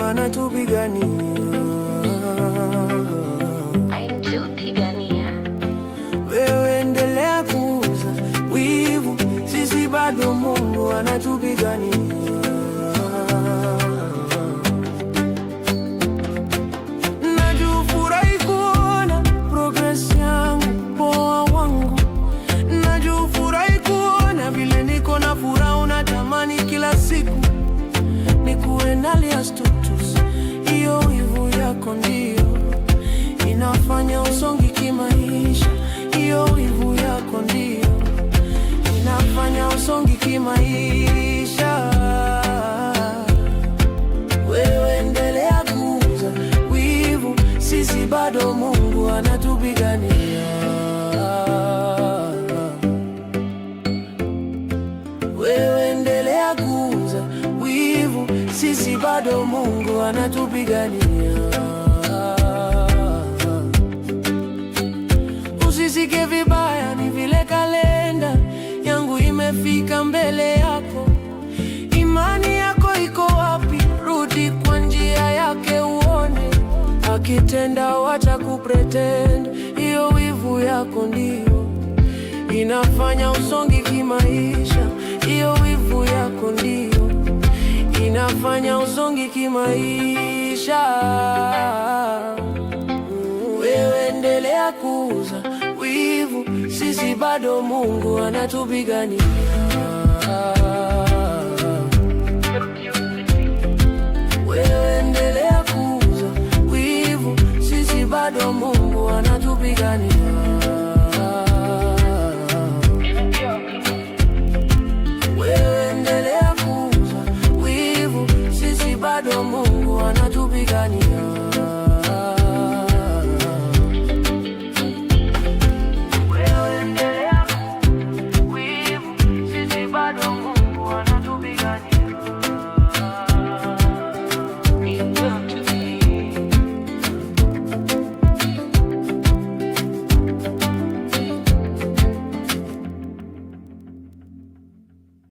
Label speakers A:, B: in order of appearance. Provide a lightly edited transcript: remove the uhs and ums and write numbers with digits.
A: anatupigania. Wewe endelea kuuza wivu, sisi bado Mungu anatupigania. Najufurahi kuona progress yangu, poa wangu. Najufurahi kuona vile niko na furaha, unatamani kila siku nikuwe nalia status. Hiyo wivu yako ndio inafanya usongi kimaisha. Hiyo wivu yako ndio inafanya usongi kimaisha. Wewe endelea kuuza wivu, sisi bado Mungu anatupigania. Wewe endelea kuuza wivu, sisi bado Mungu anatupigania. Usisike vibaya, ni vile kalenda yangu imefika mbele yako. Imani yako iko wapi? Rudi kwa njia yake uone. Akitenda wacha kupretend. Hiyo wivu yako ndio inafanya usongi kimaisha. Hiyo wivu yako ndio inafanya usongi kimaisha. Wewe endelea kuuza wivu, sisi bado Mungu anatupigania. Wewe endelea kuuza wivu, sisi bado Mungu anatupigania.